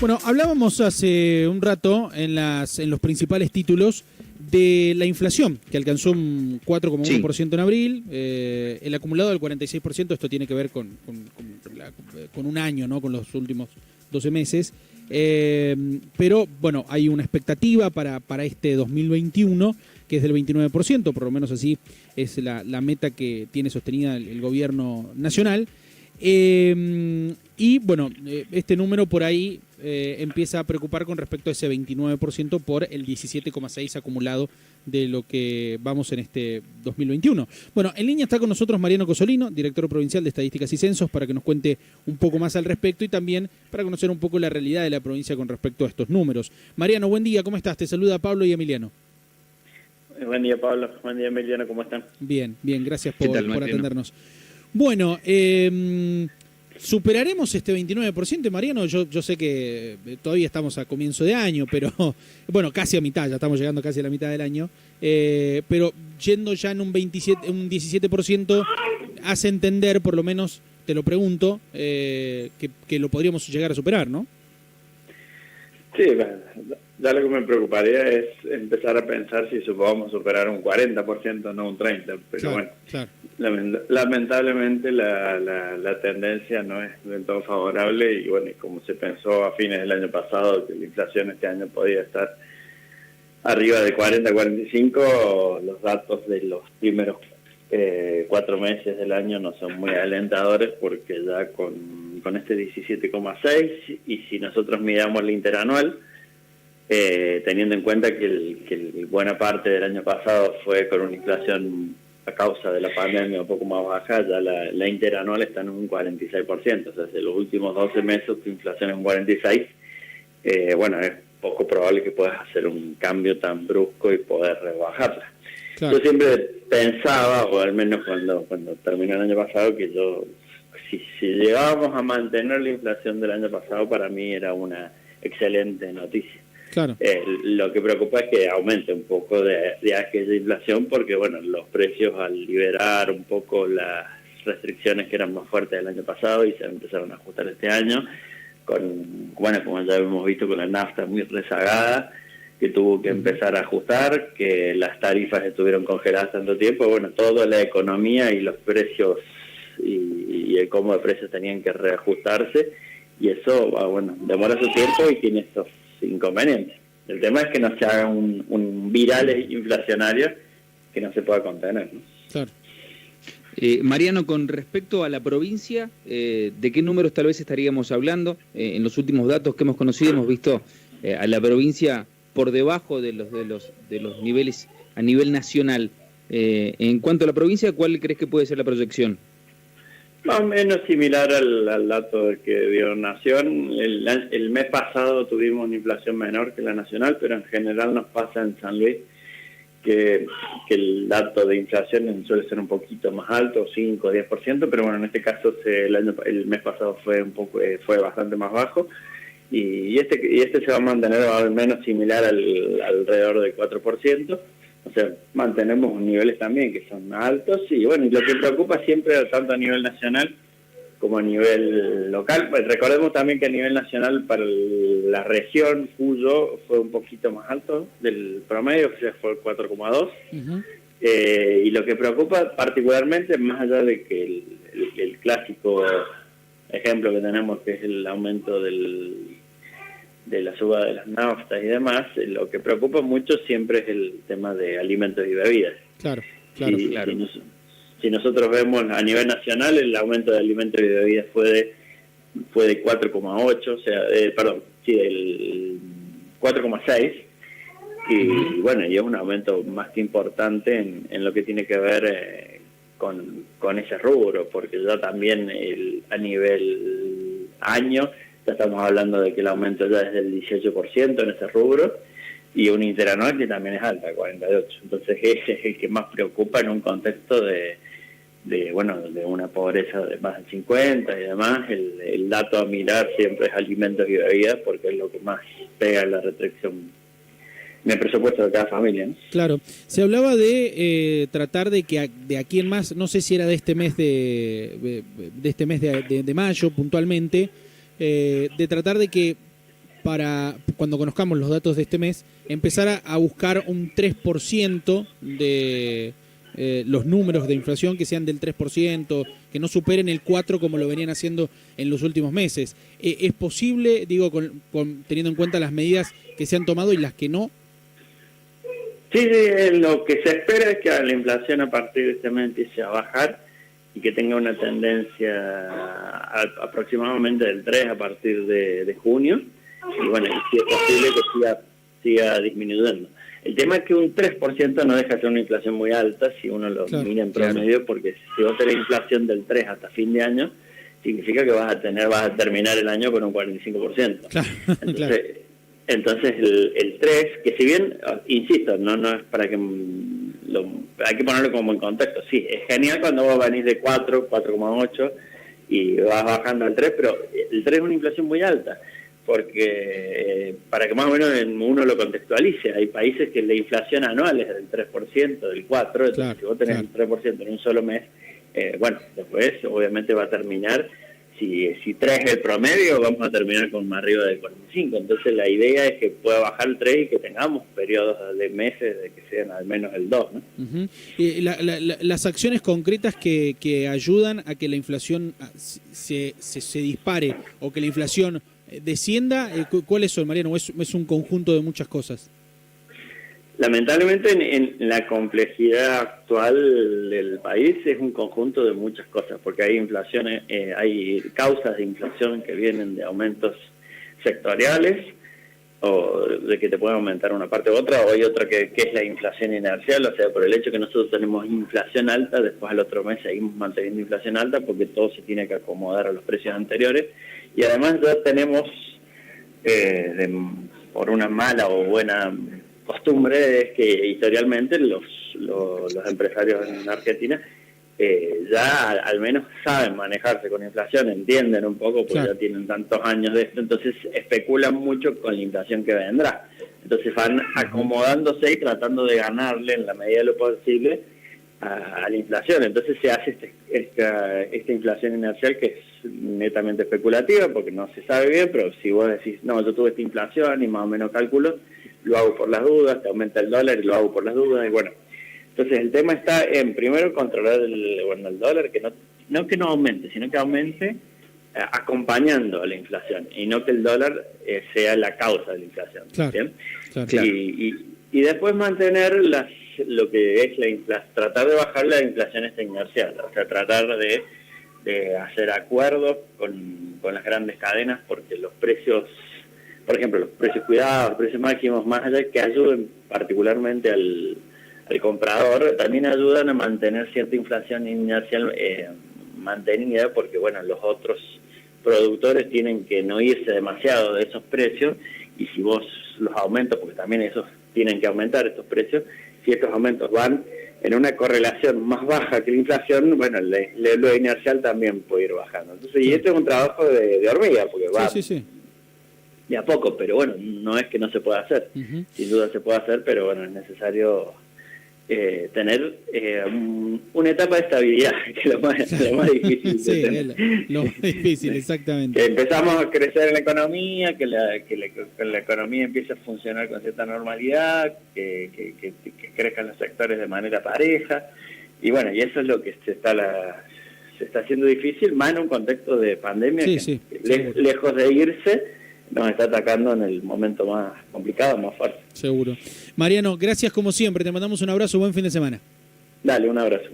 Bueno, hablábamos hace un rato en los principales títulos de la inflación, que alcanzó un 4,1% en abril, el acumulado del 46%, esto tiene que ver con un año, ¿no? Con los últimos 12 meses. Pero, bueno, hay una expectativa para este 2021 que es del 29%, por lo menos así es la meta que tiene sostenida el gobierno nacional. Y bueno, este número por ahí empieza a preocupar con respecto a ese 29% por el 17,6% acumulado de lo que vamos en este 2021. Bueno, en línea está con nosotros Mariano Cosolino, director provincial de Estadísticas y Censos, para que nos cuente un poco más al respecto y también para conocer un poco la realidad de la provincia con respecto a estos números. Mariano, buen día, ¿cómo estás? Te saluda Pablo y Emiliano. Buen día, Pablo. Buen día, Emiliano. ¿Cómo están? Bien, gracias por atendernos. Bueno, ¿superaremos este 29%, Mariano? Yo sé que todavía estamos a comienzo de año, pero bueno, casi a mitad, ya estamos llegando casi a la mitad del año, pero yendo ya en un 17%, hace entender, por lo menos, te lo pregunto, que lo podríamos llegar a superar, ¿no? Sí, ya lo que me preocuparía es empezar a pensar si vamos a superar un 40%, no un 30%, pero bueno, lamentablemente la tendencia no es del todo favorable y bueno, como se pensó a fines del año pasado que la inflación este año podía estar arriba de 40-45, los datos de los primeros 4 meses del año no son muy alentadores porque ya con este 17,6 y si nosotros miramos el interanual, teniendo en cuenta que buena parte del año pasado fue con una inflación a causa de la pandemia un poco más baja, ya la interanual está en un 46%, o sea, de los últimos 12 meses tu inflación es un 46%, bueno, es poco probable que puedas hacer un cambio tan brusco y poder rebajarla. Claro. Yo siempre pensaba, o al menos cuando terminó el año pasado, que si llegábamos a mantener la inflación del año pasado, para mí era una excelente noticia. Claro. Lo que preocupa es que aumente un poco de aquella inflación porque, bueno, los precios al liberar un poco las restricciones que eran más fuertes del año pasado y se empezaron a ajustar este año, bueno, como ya hemos visto con la nafta muy rezagada, que tuvo que empezar a ajustar, que las tarifas estuvieron congeladas tanto tiempo, bueno, toda la economía y los precios y el cómo de precios tenían que reajustarse y eso, bueno, demora su tiempo y tiene estos inconvenientes. El tema es que no se haga un viral inflacionario que no se pueda contener, ¿no? Claro. Mariano, con respecto a la provincia, ¿de qué números tal vez estaríamos hablando? En los últimos datos que hemos conocido hemos visto a la provincia por debajo de los niveles a nivel nacional. En cuanto a la provincia, ¿cuál crees que puede ser la proyección? Más o menos similar al dato que dio Nación. El mes pasado tuvimos una inflación menor que la nacional, pero en general nos pasa en San Luis que el dato de inflación suele ser un poquito más alto, 5 o 10%, pero bueno, en este caso el mes pasado fue bastante más bajo y este se va a mantener al menos similar alrededor del 4%. O sea, mantenemos niveles también que son altos y bueno, y lo que preocupa siempre tanto a nivel nacional como a nivel local. Pues recordemos también que a nivel nacional para la región Cuyo fue un poquito más alto del promedio, o sea, fue el 4,2. Uh-huh. Y lo que preocupa particularmente, más allá de que el clásico ejemplo que tenemos, que es el aumento de la suba de las naftas y demás, lo que preocupa mucho siempre es el tema de alimentos y bebidas. Claro. Si nosotros vemos a nivel nacional, el aumento de alimentos y bebidas fue de 4,8, o sea, del 4,6, y bueno, y es un aumento más que importante en lo que tiene que ver con ese rubro, porque ya también a nivel año ya estamos hablando de que el aumento ya es del 18% en ese rubro y un interanual que también es alta, 48%. Entonces ese es el que más preocupa en un contexto de una pobreza de más del 50 y demás. El dato a mirar siempre es alimentos y bebidas porque es lo que más pega la restricción en el presupuesto de cada familia, ¿no? Claro. Se hablaba de tratar de que de aquí en más, no sé si era de este mes de mayo puntualmente, de tratar de que para, cuando conozcamos los datos de este mes, empezar a buscar un 3% de los números de inflación que sean del 3%, que no superen el 4% como lo venían haciendo en los últimos meses. ¿Es posible, digo, teniendo en cuenta las medidas que se han tomado y las que no? Sí, lo que se espera es que la inflación a partir de este mes empiece a bajar y que tenga una tendencia aproximadamente del 3 a partir de junio. Y bueno, si es posible que siga disminuyendo. El tema es que un 3% no deja de ser una inflación muy alta si uno lo mira en promedio, porque si vos tenés inflación del 3 hasta fin de año, significa que vas a terminar el año con un 45%. Claro, Entonces el 3, que si bien, insisto, no es para que hay que ponerlo como en contexto. Sí, es genial cuando vos venís de 4, 4,8 y vas bajando al 3, pero el 3 es una inflación muy alta, porque para que más o menos uno lo contextualice, hay países que la inflación anual es del 3%, del 4%, entonces claro, si vos tenés el 3% en un solo mes, bueno, después obviamente va a terminar, si 3 es el promedio, vamos a terminar con arriba del 45%. Entonces la idea es que pueda bajar el 3 y que tengamos periodos de meses de que sean al menos el 2, ¿no? Uh-huh. Las acciones concretas que ayudan a que la inflación se dispare o que la inflación descienda, ¿cuáles son, Mariano? ¿Es un conjunto de muchas cosas? Lamentablemente en la complejidad actual del país es un conjunto de muchas cosas, porque hay inflaciones, hay causas de inflación que vienen de aumentos sectoriales, o de que te pueden aumentar una parte u otra, o hay otra que es la inflación inercial, o sea, por el hecho que nosotros tenemos inflación alta, después al otro mes seguimos manteniendo inflación alta porque todo se tiene que acomodar a los precios anteriores, y además ya tenemos, por una mala o buena costumbre, es que historialmente los empresarios en Argentina ya al menos saben manejarse con inflación, entienden un poco porque ya tienen tantos años de esto, entonces especulan mucho con la inflación que vendrá. Entonces van acomodándose y tratando de ganarle en la medida de lo posible a la inflación. Entonces se hace esta inflación inercial que es netamente especulativa porque no se sabe bien, pero si vos decís, no, yo tuve esta inflación y más o menos calculo, lo hago por las dudas, te aumenta el dólar y lo hago por las dudas, y bueno. Entonces el tema está en, primero, controlar el dólar, que no aumente, sino que aumente acompañando a la inflación, y no que el dólar sea la causa de la inflación. Claro, ¿bien? Claro. Y después mantener lo que es la inflación, tratar de bajar la inflación inercial, o sea, tratar de hacer acuerdos con las grandes cadenas, porque los precios, por ejemplo, los precios cuidados, los precios máximos, más allá de que ayuden particularmente al comprador, también ayudan a mantener cierta inflación inercial mantenida, porque bueno, los otros productores tienen que no irse demasiado de esos precios, y si vos los aumentas, porque también esos tienen que aumentar estos precios, si estos aumentos van en una correlación más baja que la inflación, bueno, lo inercial también puede ir bajando. Entonces, y esto es un trabajo de hormiga, porque va de a poco, pero bueno, no es que no se pueda hacer. Uh-huh. Sin duda se puede hacer, pero bueno, es necesario tener una etapa de estabilidad, que es lo más difícil. Sí, lo más difícil, exactamente. Que empezamos a crecer en la economía, que la economía empiece a funcionar con cierta normalidad, que crezcan los sectores de manera pareja, y bueno, y eso es lo que se está haciendo difícil, más en un contexto de pandemia, lejos de irse, nos está atacando en el momento más complicado, más fuerte. Seguro. Mariano, gracias como siempre, te mandamos un abrazo, buen fin de semana. Dale, un abrazo.